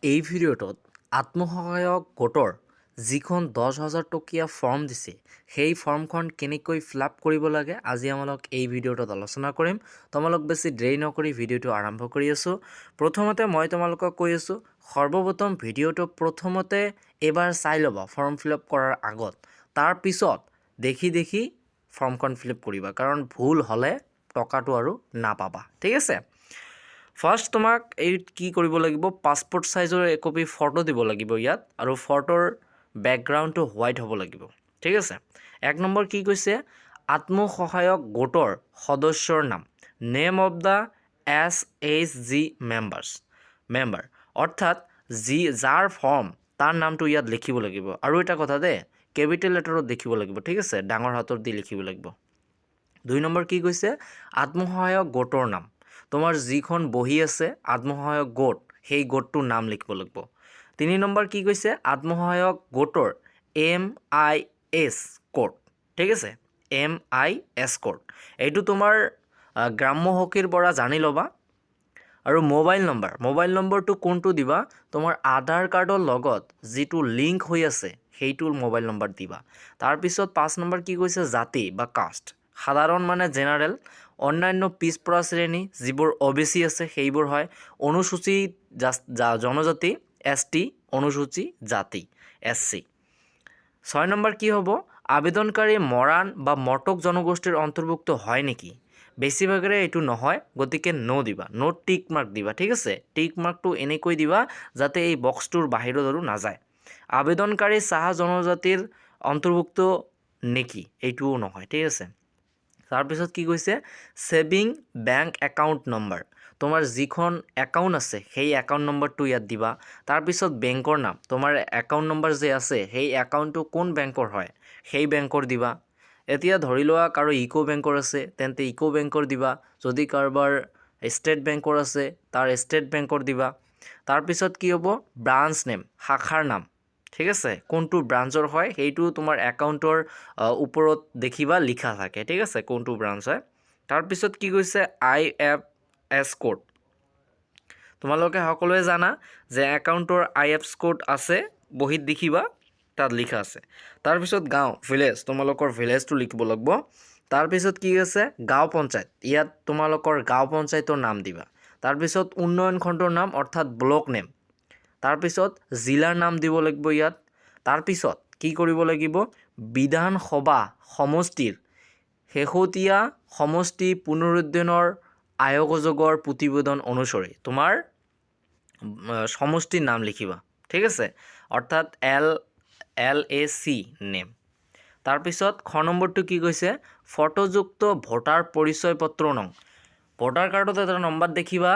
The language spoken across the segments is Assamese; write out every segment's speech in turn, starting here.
এই ভিডিঅ'টোত আত্মসহায়ক গোটৰ যিখন 10,000 টকীয়া ফৰ্ম দিছে সেই ফৰ্মখন কেনেকৈ ফিলআপ কৰিব লাগে আজি আমালোক এই ভিডিঅ'টোত আলোচনা কৰিম। তোমালোক বেছি দেৰি নকৰি ভিডিঅ'টো আৰম্ভ কৰি আছোঁ। প্ৰথমতে মই তোমালোকক কৈ আছোঁ সৰ্বপ্ৰথম ভিডিঅ'টো প্ৰথমতে এবাৰ চাই ল'বা ফৰ্ম ফিলআপ কৰাৰ আগত, তাৰ পিছত দেখি ফৰ্মখন ফিলআপ কৰিবা, কাৰণ ভুল হ'লে টকাটো আৰু নাপাবা। ঠিক আছে, ফাৰ্ষ্ট তোমাক এই কি কৰিব লাগিব, পাছপোৰ্ট সাইজৰ একপি ফটো দিব লাগিব ইয়াত, আৰু ফটোৰ বেকগ্ৰাউণ্ডটো হোৱাইট হ'ব লাগিব। ঠিক আছে, এক নম্বৰ কি কৈছে, আত্মসহায়ক গোটৰ সদস্যৰ নাম, name of the SHG member, অৰ্থাৎ যাৰ ফৰ্ম তাৰ নামটো ইয়াত লিখিব লাগিব। আৰু এটা কথা দেই, কেপিটেল লেটাৰত লিখিব লাগিব। ঠিক আছে, ডাঙৰ হাতৰ দি লিখিব লাগিব। 2 নম্বৰ কি কৈছে, আত্মসহায়ক গোটৰ নাম, তোমাৰ যিখন বহি আছে আত্মসহায়ক গোট সেই গোটটোৰ নাম লিখিব লাগিব। 3 নম্বৰ কি কৈছে, আত্মসহায়ক গোটৰ MIS কোড। ঠিক আছে, MIS কোড এইটো তোমাৰ গ্ৰাম্য সখীৰ পৰা জানি ল'বা। আৰু মোবাইল নম্বৰটো কোনটো দিবা, তোমাৰ আধাৰ কাৰ্ডৰ লগত যিটো লিংক হৈ আছে সেইটোৰ মোবাইল নম্বৰ দিবা। তাৰপিছত 5 নম্বৰ কি কৈছে, জাতি বা কাষ্ট, সাধাৰণ মানে জেনাৰেল, অন্যান্য পিছপৰা শ্ৰেণী যিবোৰ OBC আছে সেইবোৰ হয়, অনুসূচিত জনজাতি ST, অনুসূচিত জাতি SC। 6 নম্বৰ কি হ'ব, আবেদনকাৰী মৰাণ বা মটক জনগোষ্ঠীৰ অন্তৰ্ভুক্ত হয় নেকি, বেছিভাগেৰে এইটো নহয়, গতিকে ন' দিবা, ন' টিক মাৰ্ক দিবা। ঠিক আছে, টিক মাৰ্কটো এনেকৈ দিবা যাতে এই বক্সটোৰ বাহিৰত আৰু নাযায়। আবেদনকাৰী চাহ জনজাতিৰ অন্তৰ্ভুক্ত নেকি, এইটোও নহয়। ঠিক আছে, তাৰপিছত কি কৈছে, ছেভিং বেংক একাউণ্ট নম্বৰ, তোমাৰ যিখন একাউণ্ট আছে সেই একাউণ্ট নম্বৰটো ইয়াত দিবা। তাৰপিছত বেংকৰ নাম, তোমাৰ একাউণ্ট নম্বৰ যে আছে সেই একাউণ্টটো কোন বেংকৰ হয় সেই বেংকৰ দিবা। এতিয়া ধৰি লোৱা কাৰো ইকো বেংকৰ আছে তেন্তে ইকো বেংকৰ দিবা, যদি কাৰোবাৰ ষ্টেট বেংকৰ আছে তাৰ ষ্টেট বেংকৰ দিবা। তাৰপিছত কি হ'ব, ব্ৰাঞ্চ নেম, শাখাৰ নাম। ঠিক আছে, কোনটো ব্ৰাঞ্চৰ হয় সেইটো তোমাৰ একাউণ্টৰ ওপৰত দেখিবা লিখা থাকে। ঠিক আছে, কোনটো ব্ৰাঞ্চ হয়। তাৰপিছত কি কৈছে, IFS কোড, তোমালোকে সকলোৱে জানা যে একাউণ্টৰ IFS কোড আছে, বহীত দেখিবা তাত লিখা আছে। তাৰপিছত গাঁও, ভিলেজ, তোমালোকৰ ভিলেজটো লিখিব লাগিব। তাৰপিছত কি আছে, গাঁও পঞ্চায়ত, ইয়াত তোমালোকৰ গাঁও পঞ্চায়তৰ নাম দিবা। তাৰপিছত উন্নয়ন খণ্ডৰ নাম অৰ্থাৎ ব্লক নেম। তাৰপিছত জিলাৰ নাম দিব লাগিব ইয়াত। তাৰপিছত কি কৰিব লাগিব, বিধানসভা সমষ্টিৰ শেহতীয়া সমষ্টি পুনৰুদ্ধানৰ আয়োগৰ প্ৰতিবেদন অনুসৰি তোমাৰ সমষ্টিৰ নাম লিখিবা। ঠিক আছে, অৰ্থাৎ LAC নেম। তাৰপিছত খ নম্বৰটো কি কৈছে, ফটোযুক্ত ভোটাৰ পৰিচয় পত্ৰ নং, ভোটাৰ কাৰ্ডত এটা নম্বৰ দেখিবা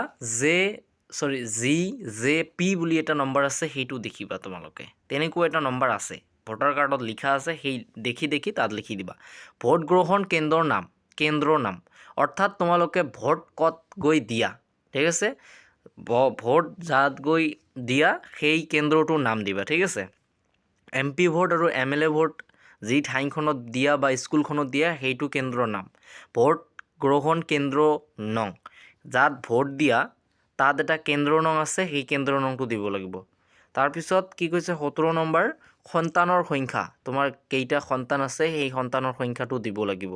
GJP বুলি এটা নম্বৰ আছে, সেইটো দেখিবা তোমালোকে, তেনেকুৱা এটা নম্বৰ আছে ভোটাৰ কাৰ্ডত লিখা আছে, সেই দেখি তাত লিখি দিবা। ভোট গ্ৰহণ কেন্দ্ৰৰ নাম, অৰ্থাৎ তোমালোকে ভোট ক'ত গৈ দিয়া। ঠিক আছে, ভোট যাত গৈ দিয়া সেই কেন্দ্ৰটোৰ নাম দিবা। ঠিক আছে, MP ভোট আৰু MLA ভোট যি ঠাইখনত দিয়া বা স্কুলখনত দিয়া সেইটো কেন্দ্ৰৰ নাম। ভোট গ্ৰহণ কেন্দ্ৰ নং, যাত ভোট দিয়া তাত এটা কেন্দ্ৰৰ নং আছে, সেই কেন্দ্ৰৰ নংটো দিব লাগিব। তাৰপিছত কি কৈছে, 17 নম্বৰ, সন্তানৰ সংখ্যা, তোমাৰ কেইটা সন্তান আছে সেই সন্তানৰ সংখ্যাটো দিব লাগিব।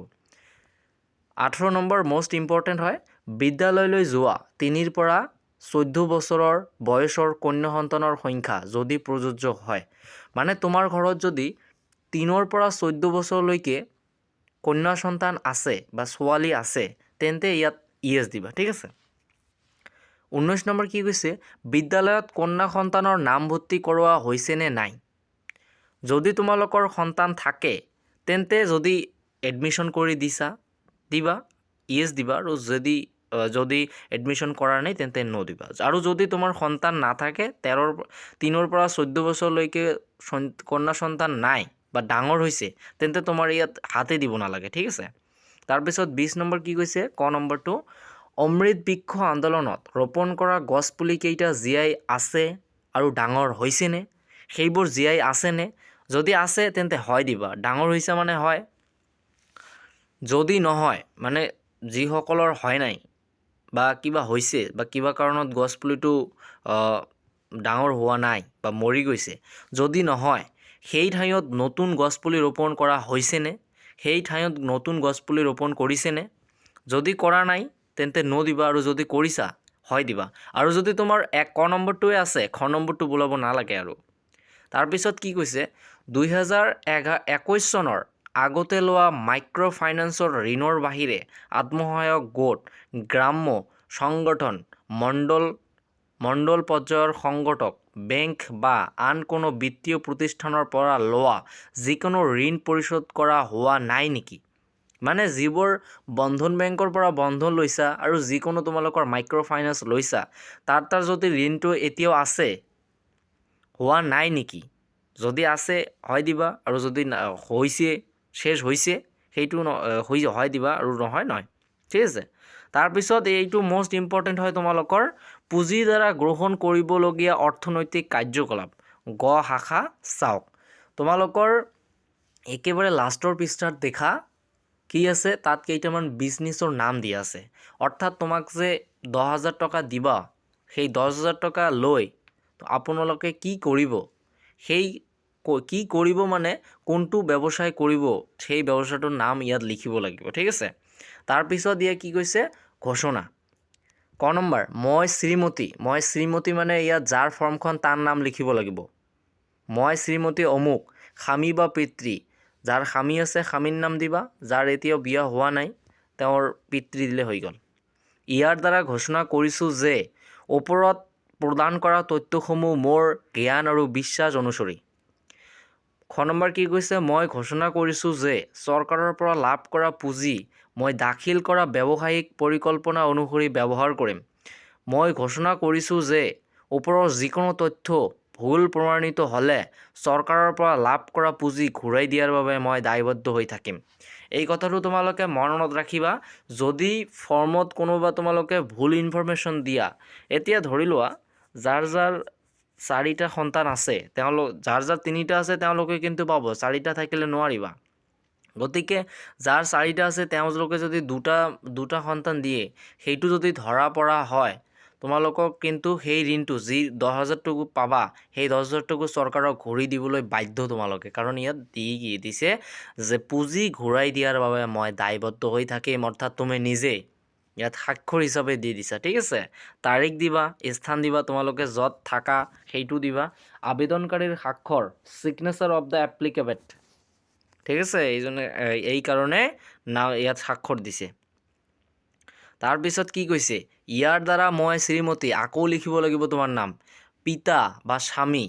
18 নম্বৰ মষ্ট ইম্পৰ্টেণ্ট হয়, বিদ্যালয়লৈ যোৱা 3 পৰা 14 বছৰৰ বয়সৰ কন্যা সন্তানৰ সংখ্যা যদি প্ৰযোজ্য হয়, মানে তোমাৰ ঘৰত যদি 3 পৰা 14 বছৰলৈকে কন্যা সন্তান আছে বা ছোৱালী আছে তেন্তে ইয়াত ইয়েছ দিবা। ঠিক আছে, 19 নম্বৰ কি কৈছে, বিদ্যালয়ত কন্যা সন্তানৰ নামভৰ্তি কৰোৱা হৈছেনে নাই, যদি তোমালোকৰ সন্তান থাকে তেন্তে যদি এডমিশ্যন কৰি দিবা ইয়েছ দিবা, আৰু যদি এডমিশ্যন কৰা নাই তেন্তে ন' দিবা। আৰু যদি তোমাৰ সন্তান নাথাকে 3 পৰা 14 বছৰলৈকে কন্যা সন্তান নাই বা ডাঙৰ হৈছে তেন্তে তোমাৰ ইয়াত হাতে দিব নালাগে। ঠিক আছে, তাৰপিছত 20 নম্বৰ কি কৈছে, ক নম্বৰটো, অমৃত বৃক্ষ আন্দোলনত ৰোপণ কৰা গছপুলি কেইটা জীয়াই আছে আৰু ডাঙৰ হৈছেনে, সেইবোৰ জীয়াই আছেনে, যদি আছে তেন্তে হয় দিবা, ডাঙৰ হৈছে মানে হয়, যদি নহয় মানে যিসকলৰ হয় নাই বা কিবা হৈছে বা কিবা কাৰণত গছপুলিটো ডাঙৰ হোৱা নাই বা মৰি গৈছে, যদি নহয় সেই ঠাইত নতুন গছপুলি ৰোপণ কৰা হৈছেনে, সেই ঠাইত নতুন গছপুলি ৰোপণ কৰিছেনে? যদি কৰা নাই তেন্তে ন দিবা, আৰু যদি কৰিছা হয় দিবা। আৰু যদি তোমাৰ ক নম্বৰটোৱে আছে, খ নম্বৰটো বোলাব নালাগে। আৰু তাৰপিছত কি কৈছে, 2021 চনৰ আগতে লোৱা মাইক্ৰ' ফাইনেন্সৰ ঋণৰ বাহিৰে আত্মসহায়ক গোট, গ্ৰাম্য সংগঠন, মণ্ডল পৰ্যায়ৰ সংগঠক, বেংক বা আন কোনো বিত্তীয় প্ৰতিষ্ঠানৰ পৰা লোৱা যিকোনো ঋণ পৰিশোধ কৰা হোৱা নাই নেকি? মানে যিবোৰ বন্ধন বেংকৰ পৰা বন্ধন লৈছা আৰু যিকোনো তোমালোকৰ মাইক্ৰ' ফাইনেন্স লৈছা, তাৰ যদি ঋণটো এতিয়াও আছে, হোৱা নাই নেকি? যদি আছে হয় দিবা, আৰু যদি হৈছে, শেষ হৈছে, সেইটো হয় দিবা, আৰু নহয় নহয়। ঠিক আছে। তাৰপিছত এইটো মষ্ট ইম্পৰ্টেণ্ট হয় তোমালোকৰ পুঁজিৰ দ্বাৰা গ্ৰহণ কৰিবলগীয়া অৰ্থনৈতিক কাৰ্যকলাপ, গ শাখা চাওক। তোমালোকৰ একেবাৰে লাষ্টৰ পৃষ্ঠাত দেখা কি আছে, তাত কেইটামান বিজনেছৰ নাম দিয়া আছে। অৰ্থাৎ তোমাক যে 10,000 টকা দিবা, সেই 10,000 টকা লৈ আপোনালোকে কি কৰিব, সেই কি কৰিব মানে কোনটো ব্যৱসায় কৰিব, সেই ব্যৱসায়টোৰ নাম ইয়াত লিখিব লাগিব। ঠিক আছে। তাৰপিছত ইয়াত কি কৈছে, ঘোষণা। ক নম্বৰ, মই শ্ৰীমতী মানে ইয়াত যাৰ ফৰ্মখন তাৰ নাম লিখিব লাগিব। মই শ্ৰীমতী অমুক, স্বামী বা পিতৃ, যাৰ স্বামী আছে স্বামীৰ নাম দিবা, যাৰ এতিয়াও বিয়া হোৱা নাই তেওঁৰ পিতৃ দিলে হৈ গ'ল। ইয়াৰ দ্বাৰা ঘোষণা কৰিছোঁ যে ওপৰত প্ৰদান কৰা তথ্যসমূহ মোৰ জ্ঞান আৰু বিশ্বাস অনুসৰি। খ নম্বৰ কি কৈছে, মই ঘোষণা কৰিছোঁ যে চৰকাৰৰ পৰা লাভ কৰা পুঁজি মই দাখিল কৰা ব্যৱসায়িক পৰিকল্পনা অনুসৰি ব্যৱহাৰ কৰিম। মই ঘোষণা কৰিছোঁ যে ওপৰৰ যিকোনো তথ্য ভুল প্ৰমাণিত হ'লে চৰকাৰৰ পৰা লাভ কৰা পুঁজি ঘূৰাই দিয়াৰ বাবে মই দায়বদ্ধ হৈ থাকিম। এই কথাটো তোমালোকে মনত ৰাখিবা। যদি ফৰ্মত কোনোবা তোমালোকে ভুল ইনফৰমেশ্যন দিয়া, এতিয়া ধৰি লোৱা যাৰ 4টা সন্তান আছে, যাৰ 3টা আছে তেওঁলোকে কিন্তু পাব, 4টা থাকিলে নোৱাৰিবা। গতিকে যাৰ 4টা আছে তেওঁলোকে যদি দুটা সন্তান দিয়ে, সেইটো যদি ধৰা পৰা হয়, তোমালোকক কিন্তু সেই ঋণটো যি 10,000 টকা পাবা, সেই 10,000 টকা চৰকাৰক ঘূৰি দিবলৈ বাধ্য তোমালোকে। কাৰণ ইয়াত দিছে যে পুঁজি ঘূৰাই দিয়াৰ বাবে মই দায়বদ্ধ হৈ থাকিম, অৰ্থাৎ তুমি নিজে ইয়াত স্বাক্ষৰ হিচাপে দি দিছা। ঠিক আছে। তাৰিখ দিবা, স্থান দিবা, তোমালোকে য'ত থাকা সেইটো দিবা, আবেদনকাৰীৰ স্বাক্ষৰ, ছিগনেচাৰ অফ দ্য এপ্লিকেবল। ঠিক আছে। এই কাৰণে ইয়াত স্বাক্ষৰ দিছে। তাৰপিছত কি কৈছে, ইয়াৰ দ্বাৰা মই শ্ৰীমতী, আকৌ লিখিব লাগিব তোমাৰ নাম, পিতা বা স্বামী,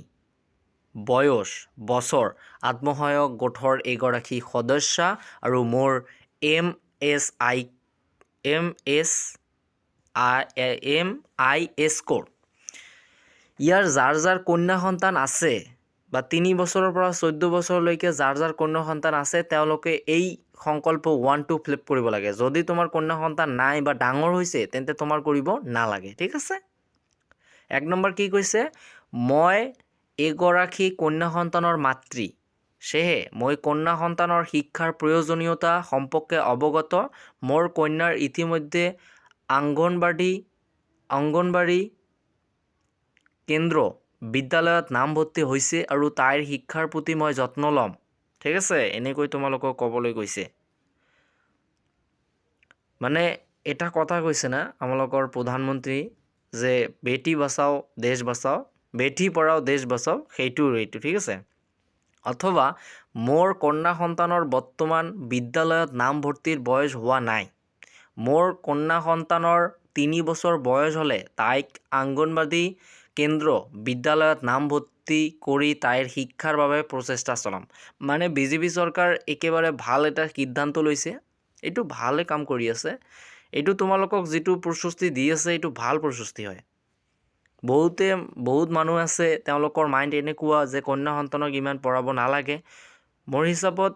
বয়স, বছৰ, আত্মসহায়ক গোটৰ এগৰাকী সদস্য আৰু মোৰ MIS কোড। ইয়াৰ যাৰ কন্যা সন্তান আছে বা 3 বছৰৰ পৰা 14 বছৰলৈকে যাৰ কন্যা সন্তান আছে, তেওঁলোকে এই সংকল্প 1-2 ফিল আপ কৰিব লাগে। যদি তোমাৰ কন্যা সন্তান নাই বা ডাঙৰ হৈছে, তেন্তে তোমাৰ কৰিব নালাগে। ঠিক আছে। 1 নম্বৰ কি কৈছে, মই এগৰাকী কন্যা সন্তানৰ মাতৃ, সেয়ে মই কন্যা সন্তানৰ শিক্ষাৰ প্ৰয়োজনীয়তা সম্পৰ্কে অৱগত। মোৰ কন্যাৰ ইতিমধ্যে অংগনবাড়ী কেন্দ্ৰ বিদ্যালয়ত নামভৰ্তি হৈছে আৰু তাইৰ শিক্ষাৰ প্ৰতি মই যত্ন ল'ম। ঠিক আছে। এনেকৈ তোমালোকক ক'বলৈ কৈছে। মানে এটা কথা কৈছে না আমালোকৰ প্ৰধানমন্ত্ৰী, যে বেটি বাচাও দেশ বাচাও, বেটি পঢ়াও দেশ বাচাও, এইটো। ঠিক আছে। অথবা মোৰ কন্যা সন্তানৰ বৰ্তমান বিদ্যালয়ত নামভৰ্তিৰ বয়স হোৱা নাই। মোৰ কন্যা সন্তানৰ 3 বছৰ বয়স হ'লে তাইক অংগনবাড়ী কেন্দ্ৰ বিদ্যালয়ত নামভৰ্তি কৰি তাইৰ শিক্ষাৰ বাবে প্ৰচেষ্টা চলাম। মানে বিজেপি চৰকাৰ একেবাৰে ভাল এটা সিদ্ধান্ত লৈছে। এইটো ভালে কাম কৰি আছে। এইটো তোমালোকক যিটো প্ৰশস্তি দি আছে, এইটো ভাল প্ৰশস্তি হয়। বহুত মানুহ আছে তেওঁলোকৰ মাইণ্ড এনেকুৱা যে কন্যা সন্তানক ইমান পঢ়াব নালাগে। মোৰ হিচাপত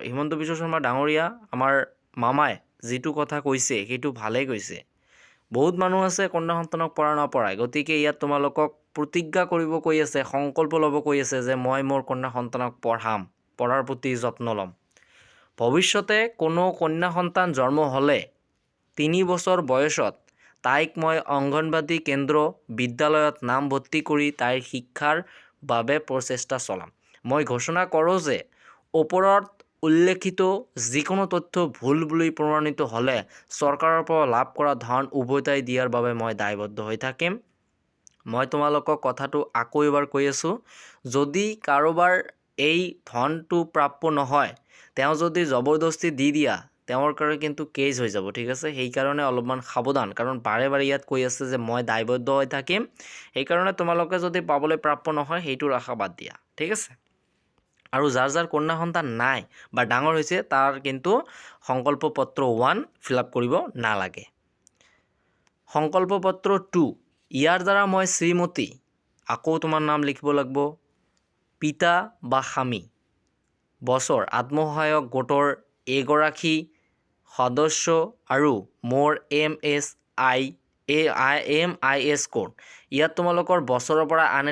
হিমন্ত বিশ্ব শৰ্মা ডাঙৰীয়া, আমাৰ মামাই যিটো কথা কৈছে সেইটো ভালেই কৈছে। বহুত মানুহ আছে কন্যা সন্তানক নপঢ়ায়। গতিকে ইয়াত তোমালোকক প্ৰতিজ্ঞা কৰিব কৈ আছে, সংকল্প ল'ব কৈ আছে যে মই মোৰ কন্যা সন্তানক পঢ়াম, পঢ়াৰ প্ৰতি যত্ন ল'ম। ভৱিষ্যতে কোনো কন্যা সন্তান জন্ম হ'লে 3 বছৰ বয়সত তাইক মই অংগনবাদী কেন্দ্ৰ বিদ্যালয়ত নামভৰ্তি কৰি তাইৰ শিক্ষাৰ বাবে প্ৰচেষ্টা চলাম। মই ঘোষণা কৰোঁ যে ওপৰত উল্লেখিত যিকোনো তথ্য ভুল বুলি প্ৰমাণিত হ'লে চৰকাৰৰ পৰা লাভ কৰা ধন উভতাই দিয়াৰ বাবে মই দায়বদ্ধ হৈ থাকিম। মই তোমালোকক কথাটো আকৌ এবাৰ কৈ আছোঁ, যদি কাৰোবাৰ এই ধনটো প্ৰাপ্য নহয়, তেওঁ যদি জবৰদস্তি দি দিয়া, তেওঁৰ কাৰণে কিন্তু কেছ হৈ যাব, ঠিক আছে। সেইকাৰণে অলপমান সাৱধান, কাৰণ বাৰে বাৰে ইয়াত কৈ আছে যে মই দায়বদ্ধ হৈ থাকিম। সেইকাৰণে তোমালোকে যদি পাবলৈ প্ৰাপ্য নহয়, সেইটোৰ আশা বাদ দিয়া, ঠিক আছে। আৰু যাৰ যাৰ কন্যা সন্তান নাই বা ডাঙৰ হৈছে, তাৰ কিন্তু সংকল্প পত্ৰ 1 ফিল আপ কৰিব নালাগে। সংকল্প পত্ৰ 2, ইয়াৰ দ্বাৰা মই শ্ৰীমতী, আকৌ তোমাৰ নাম লিখিব লাগিব, পিতা বা স্বামী, বছৰ, আত্মসহায়ক গোটৰ এগৰাকী সদস্য আৰু মোৰ MIS কোড। ইয়াত তোমালোকৰ বছৰৰ পৰা আন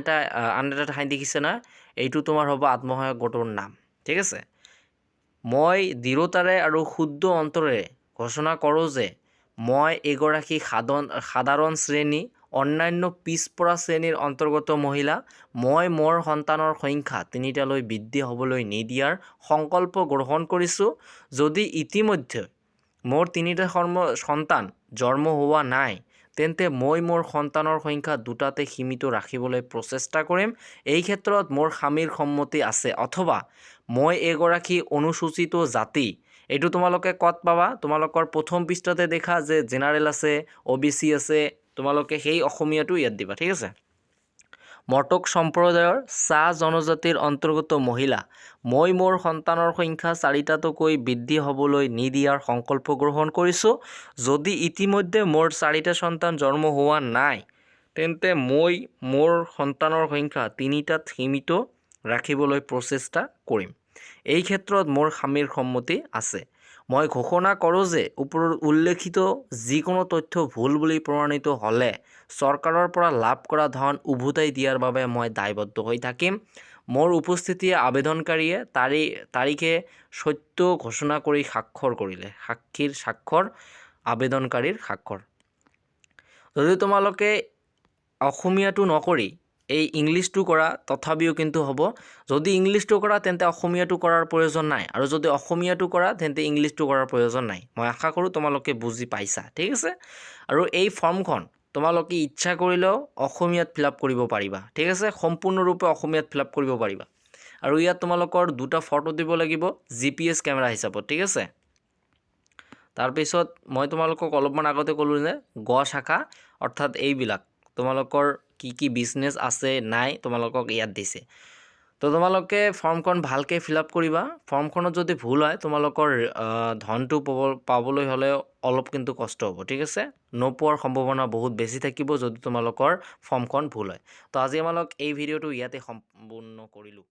এটা ঠাই দেখিছে না, এইটো তোমাৰ হ'ব আত্মসহায়ক গোটৰ নাম, ঠিক আছে। মই দৃঢ়তাৰে আৰু শুদ্ধ অন্তৰেৰে ঘোষণা কৰোঁ যে মই এগৰাকী সাধাৰণ শ্ৰেণী অন্যান্য পিছপৰা শ্ৰেণীৰ অন্তৰ্গত মহিলা। মই মোৰ সন্তানৰ সংখ্যা 3টালৈ বৃদ্ধি হ'বলৈ নিদিয়াৰ সংকল্প গ্ৰহণ কৰিছোঁ। যদি ইতিমধ্যে মোৰ 3টা সন্তান জন্ম হোৱা নাই, তেন্তে মই মোৰ সন্তানৰ সংখ্যা 2টাতে সীমিত ৰাখিবলৈ প্ৰচেষ্টা কৰিম। এই ক্ষেত্ৰত মোৰ স্বামীৰ সন্মতি আছে, অথবা মই এগৰাকী অনুসূচিত জাতি। এইটো তোমালোকে ক'ত পাবা? তোমালোকৰ প্ৰথম পৃষ্ঠাতে দেখা যে জেনাৰেল আছে, OBC আছে, তোমালোকে সেই অসমীয়াটো ইয়াত দিবা, ঠিক আছে। মটক সম্প্ৰদায়ৰ চাহ জনজাতিৰ অন্তৰ্গত মহিলা। মই মোৰ সন্তানৰ সংখ্যা 4টাতকৈ বৃদ্ধি হ'বলৈ নিদিয়াৰ সংকল্প গ্ৰহণ কৰিছোঁ। যদি ইতিমধ্যে মোৰ 4টা সন্তান জন্ম হোৱা নাই, তেন্তে মই মোৰ সন্তানৰ সংখ্যা 3টাত সীমিত ৰাখিবলৈ প্ৰচেষ্টা কৰিম। এই ক্ষেত্ৰত মোৰ স্বামীৰ সন্মতি আছে। মই ঘোষণা কৰোঁ যে ওপৰত উল্লেখিত যিকোনো তথ্য ভুল বুলি প্ৰমাণিত হ'লে চৰকাৰৰ পৰা লাভ কৰা ধন উভতাই দিয়াৰ বাবে মই দায়বদ্ধ হৈ থাকিম। মোৰ উপস্থিতিয়ে আবেদনকাৰীয়ে তাৰিখে সত্য ঘোষণা কৰি স্বাক্ষৰ কৰিলে। সাক্ষীৰ স্বাক্ষৰ, আবেদনকাৰীৰ স্বাক্ষৰ। যদি তোমালোকে অসমীয়াটো নকৰি এই ইংলিছটো কৰা, তথাপিও কিন্তু হ'ব। যদি ইংলিছটো কৰা তেন্তে অসমীয়াটো কৰাৰ প্ৰয়োজন নাই, আৰু যদি অসমীয়াটো কৰা তেন্তে ইংলিছটো কৰাৰ প্ৰয়োজন নাই। মই আশা কৰোঁ তোমালোকে বুজি পাইছা, ঠিক আছে। আৰু এই ফৰ্মখন তোমালোকে ইচ্ছা কৰিলেও অসমীয়াত ফিল আপ কৰিব পাৰিবা, ঠিক আছে। সম্পূৰ্ণৰূপে অসমীয়াত ফিল আপ কৰিব পাৰিবা। আৰু ইয়াত তোমালোকৰ 2টা ফটো দিব লাগিব GPS কেমেৰা হিচাপত, ঠিক আছে। তাৰপিছত মই তোমালোকক অলপমান আগতে ক'লোঁ যে গ শাখা, অৰ্থাৎ এইবিলাক তোমালোকৰ কি কি বিজনেছ আছে নাই তোমালোকক ইয়াত দিছে। তো তোমালোকে ফৰ্মখন ভালকৈ ফিল আপ কৰিবা। ফৰ্মখনত যদি ভুল হয়, তোমালোকৰ ধনটো পাবলৈ হ'লে অলপ কিন্তু কষ্ট হ'ব, ঠিক আছে। নোপোৱাৰ সম্ভাৱনা বহুত বেছি থাকিব যদি তোমালোকৰ ফৰ্মখন ভুল হয়। তো আজি আমালোক এই ভিডিঅ'টো ইয়াতে সম্পূৰ্ণ কৰিলোঁ।